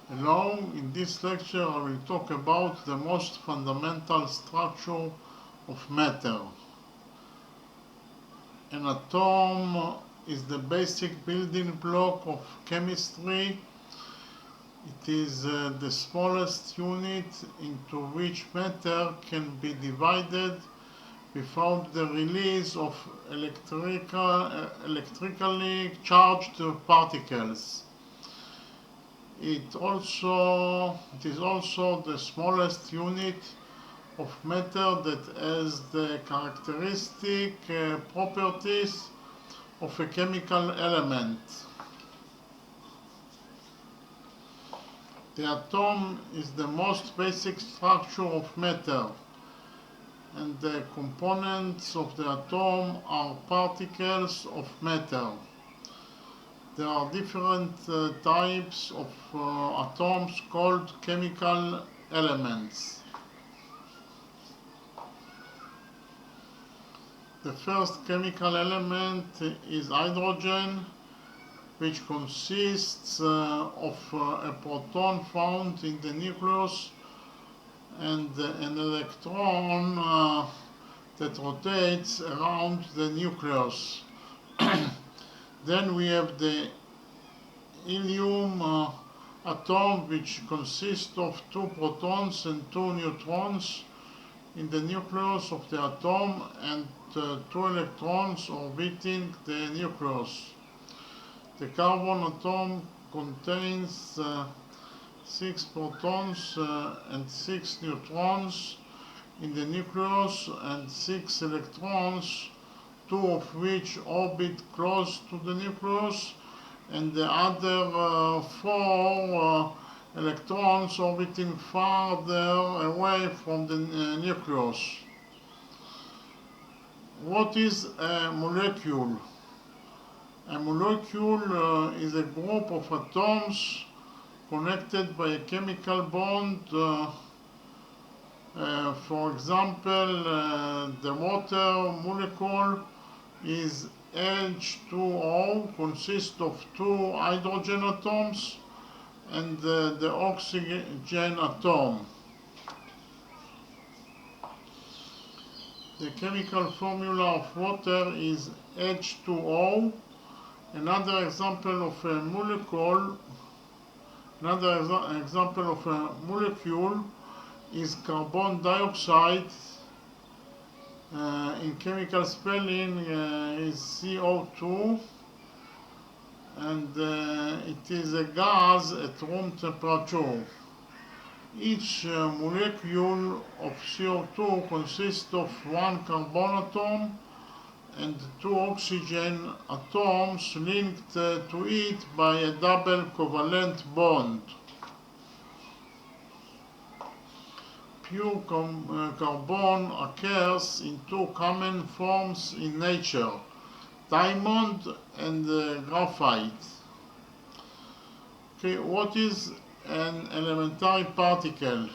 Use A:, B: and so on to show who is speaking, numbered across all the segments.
A: Hello, in this lecture I will talk about the most fundamental structure of matter. An atom is the basic building block of chemistry. It is the smallest unit into which matter can be divided without the release of electrically charged particles. It is also the smallest unit of matter that has the characteristic properties of a chemical element. The atom is the most basic structure of matter, and the components of the atom are particles of matter. There are different types of atoms called chemical elements. The first chemical element is hydrogen, which consists of a proton found in the nucleus and an electron that rotates around the nucleus. Then we have the helium atom, which consists of 2 protons and 2 neutrons in the nucleus of the atom and 2 electrons orbiting the nucleus. The carbon atom contains 6 protons and 6 neutrons in the nucleus and 6 electrons, 2 of which orbit close to the nucleus and the other 4 electrons orbiting farther away from the nucleus. What is a molecule? A molecule is a group of atoms connected by a chemical bond. For example, the water molecule is H2O, consists of 2 hydrogen atoms and the oxygen atom. The chemical formula of water is H2O. Another example of a molecule is carbon dioxide. In chemical spelling is CO2, and it is a gas at room temperature. Each molecule of CO2 consists of 1 carbon atom and 2 oxygen atoms linked to it by a double covalent bond. Pure carbon occurs in 2 common forms in nature, diamond and graphite. Okay, what is an elementary particle?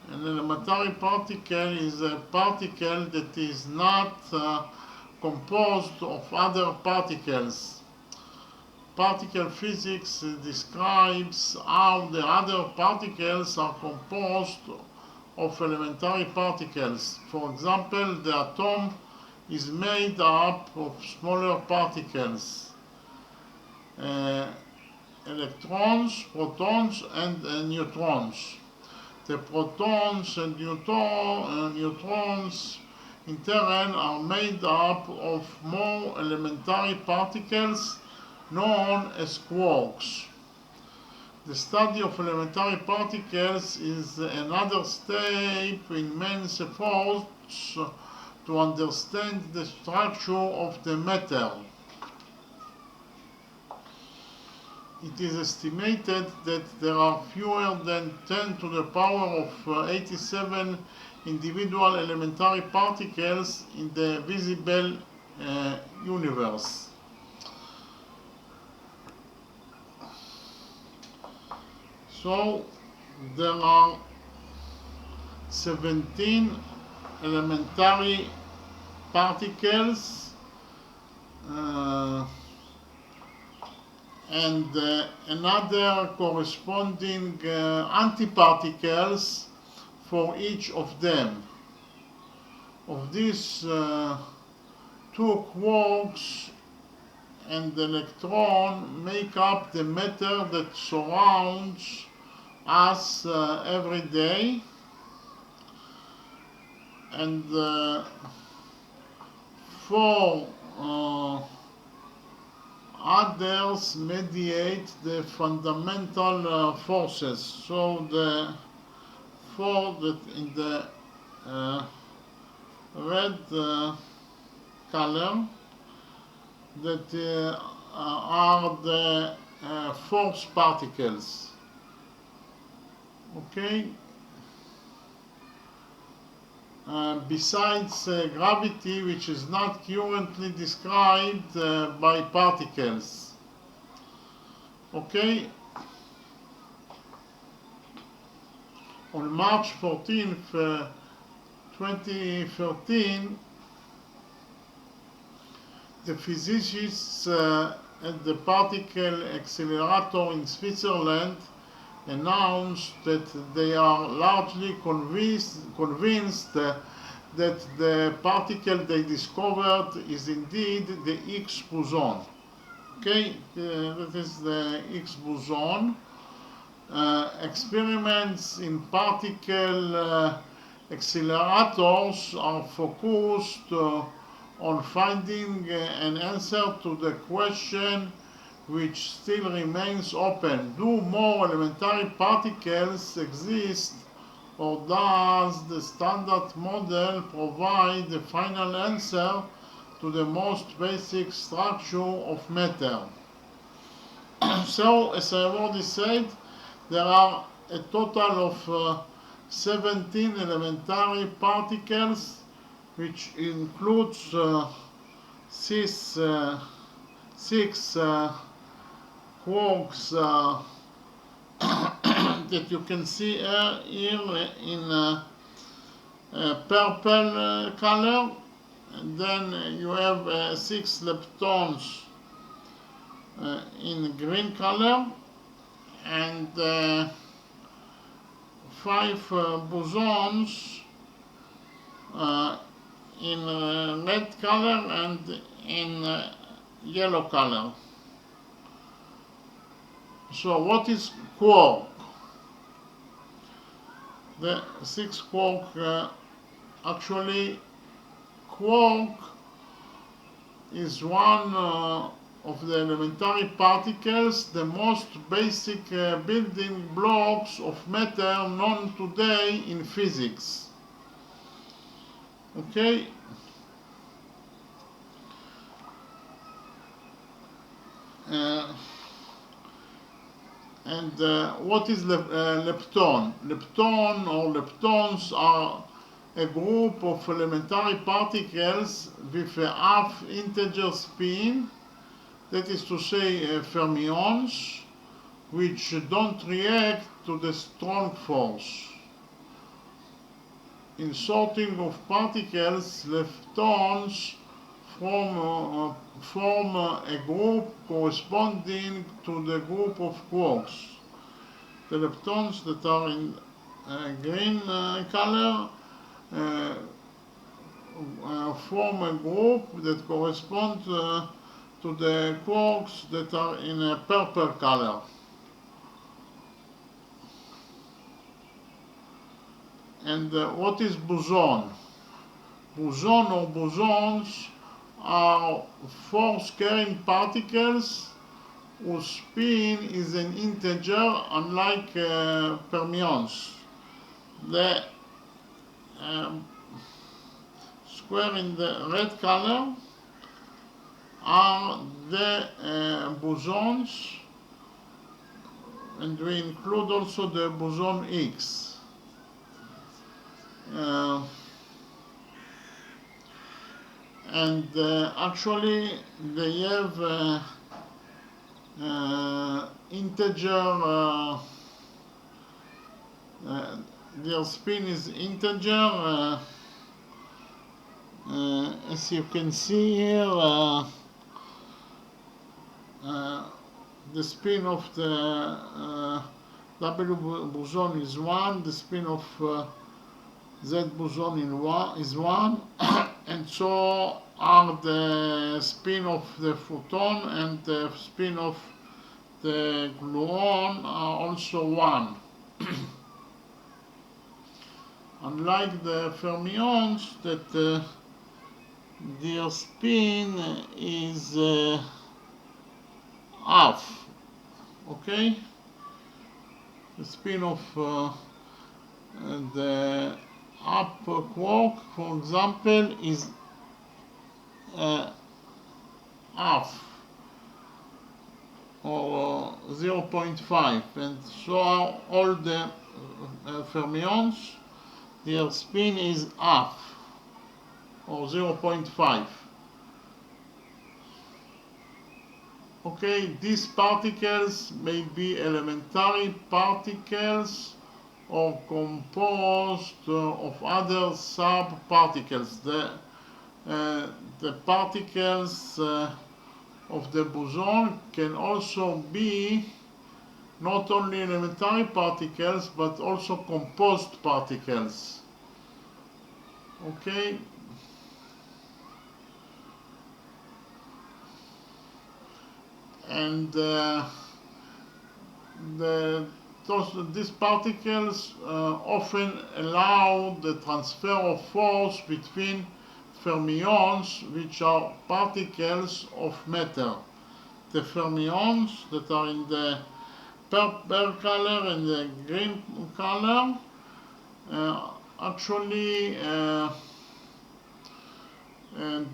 A: An elementary particle is a particle that is not composed of other particles. Particle physics describes how the other particles are composed of elementary particles. For example, the atom is made up of smaller particles, electrons, protons, and neutrons. The protons and neutrons in turn are made up of more elementary particles known as quarks. The study of elementary particles is another step in man's efforts to understand the structure of the matter. It is estimated that there are fewer than 10 to the power of 87 individual elementary particles in the visible universe. So there are 17 elementary particles and another corresponding antiparticles for each of them. Of these two quarks and the electron make up the matter that surrounds us every day, and four others mediate the fundamental forces. So the four that in the red color, that are the force particles. Okay. Besides gravity, which is not currently described by particles. Okay. On March 14th, 2013, the physicists at the Particle Accelerator in Switzerland announced that they are largely convinced that the particle they discovered is indeed the Higgs boson. Okay, that is the Higgs boson. Experiments in particle accelerators are focused on finding an answer to the question which still remains open. Do more elementary particles exist, or does the standard model provide the final answer to the most basic structure of matter? So, as I already said, there are a total of 17 elementary particles, which includes six quarks that you can see here in purple color, and then you have 6 leptons in green color, and 5 bosons in red color and in yellow color. So what is quark? The 6 quark, actually quark is one of the elementary particles, the most basic building blocks of matter known today in physics. Okay. And what is lepton? Lepton or leptons are a group of elementary particles with a half integer spin, that is to say fermions, which don't react to the strong force. In sorting of particles, leptons form a group corresponding to the group of quarks. The leptons that are in green color form a group that corresponds to the quarks that are in a purple color. And what is boson? Boson or bosons are force-carrying particles whose spin is an integer, unlike fermions. The square in the red color are the bosons, and we include also the boson Higgs. And actually they have integer, their spin is integer, as you can see here. the spin of the W boson is 1, the spin of Z boson is 1, and so are the spin of the photon and the spin of the gluon are also 1. Unlike the fermions, that their spin is half, okay? The spin of the up quark, for example, is half, or 0.5, and so are all the fermions. Their spin is half, or 0.5. Okay, these particles may be elementary particles or composed of other subparticles. The particles of the boson can also be not only elementary particles but also composed particles. Okay. And these particles often allow the transfer of force between fermions, which are particles of matter. The fermions that are in the purple color and the green color actually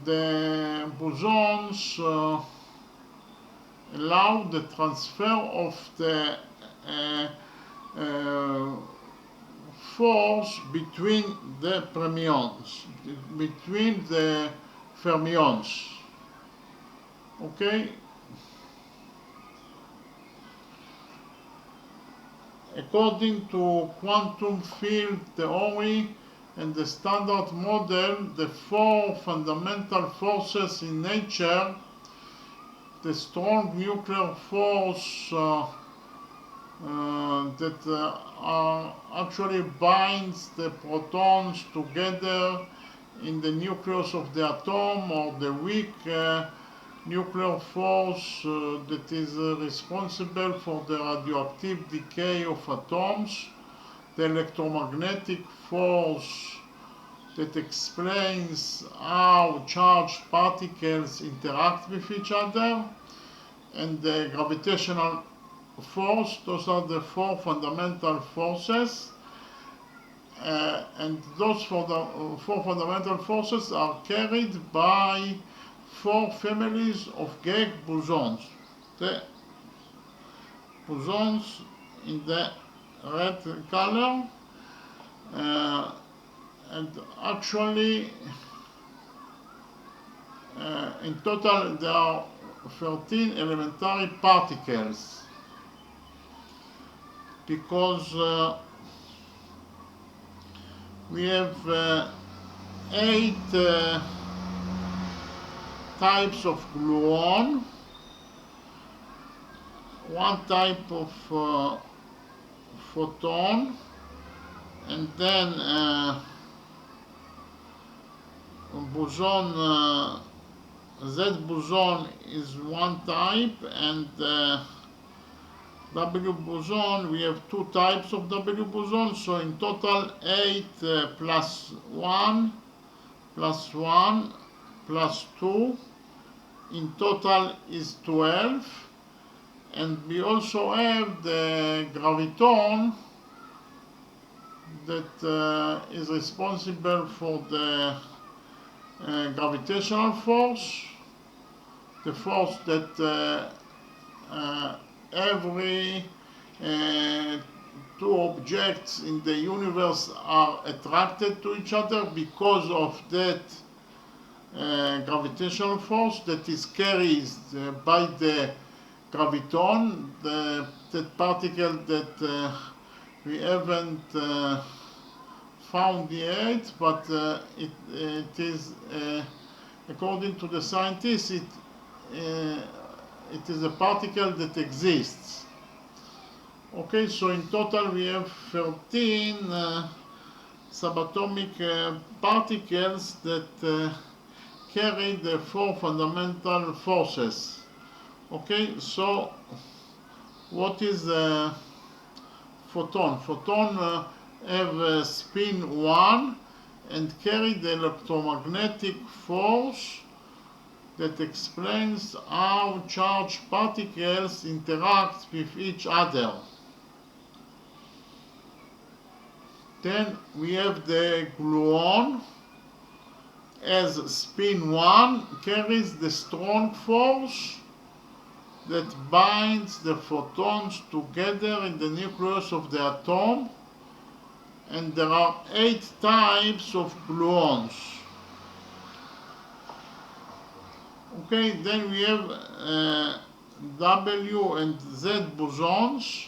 A: the bosons allow the transfer of the force between the fermions. Okay? According to quantum field theory and the Standard Model, the 4 fundamental forces in nature, the strong nuclear force that actually binds the protons together in the nucleus of the atom, or the weak nuclear force that is responsible for the radioactive decay of atoms, the electromagnetic force that explains how charged particles interact with each other, and the gravitational force. Those are the 4 fundamental forces, and those 4 fundamental forces are carried by 4 families of gauge bosons. The bosons in the red color, and actually in total there are 13 elementary particles, because we have 8 types of gluon, 1 type of photon, and then boson, Z boson is 1 type, and W boson, we have 2 types of W boson, so in total 8 plus 1 plus 1 plus 2, in total is 12. And we also have the graviton that is responsible for the gravitational force, the force that every 2 objects in the universe are attracted to each other because of that gravitational force that is carried by the graviton, that particle that we haven't found yet, but it is, according to the scientists, it is a particle that exists. Okay, so in total we have 13 subatomic particles that carry the 4 fundamental forces. Okay, so what is a photon? Photon have spin 1 and carry the electromagnetic force that explains how charged particles interact with each other. Then we have the gluon as spin 1 carries the strong force that binds the photons together in the nucleus of the atom, and there are 8 types of gluons. Okay, then we have W and Z bosons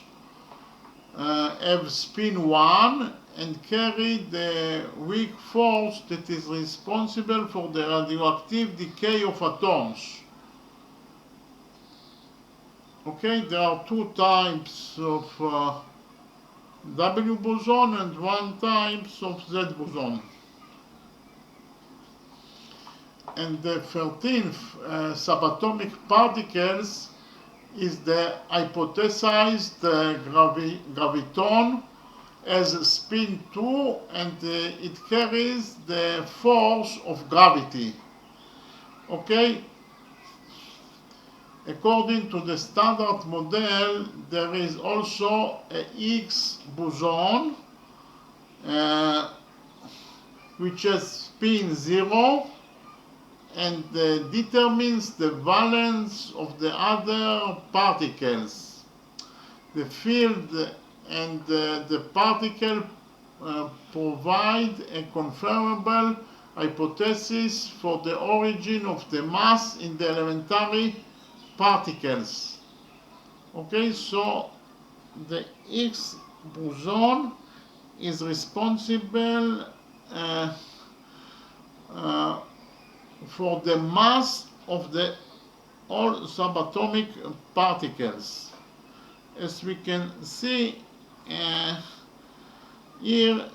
A: have spin 1 and carry the weak force that is responsible for the radioactive decay of atoms. Okay, there are 2 types of W boson and 1 type of Z boson. And the 13th subatomic particles is the hypothesized graviton as spin 2, and it carries the force of gravity. Okay? According to the Standard Model, there is also a Higgs boson, which has spin 0, and determines the valence of the other particles. The field and the particle provide a confirmable hypothesis for the origin of the mass in the elementary particles. Okay, so the Higgs boson is responsible for the mass of the all subatomic particles. As we can see here,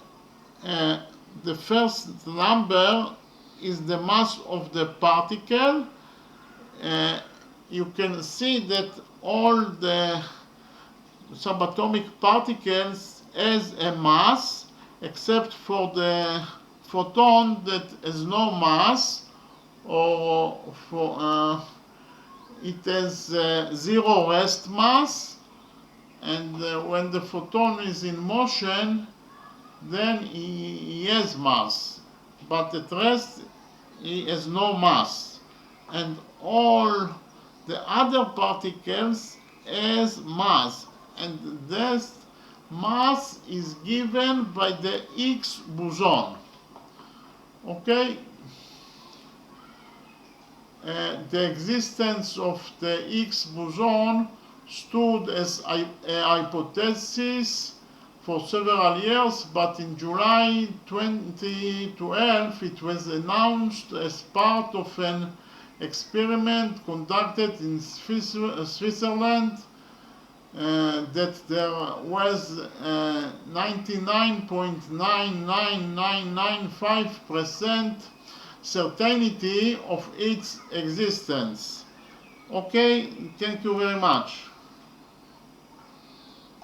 A: the first number is the mass of the particle. You can see that all the subatomic particles has a mass, except for the photon that has no mass, or for it has 0 rest mass, and when the photon is in motion, then he has mass, but at rest he has no mass, and all the other particles has mass, and this mass is given by the Higgs boson. Okay? The existence of the Higgs boson stood as a hypothesis for several years, but in July 2012 it was announced as part of an experiment conducted in Switzerland that there was 99.99995% certainty of its existence. Okay, thank you very much.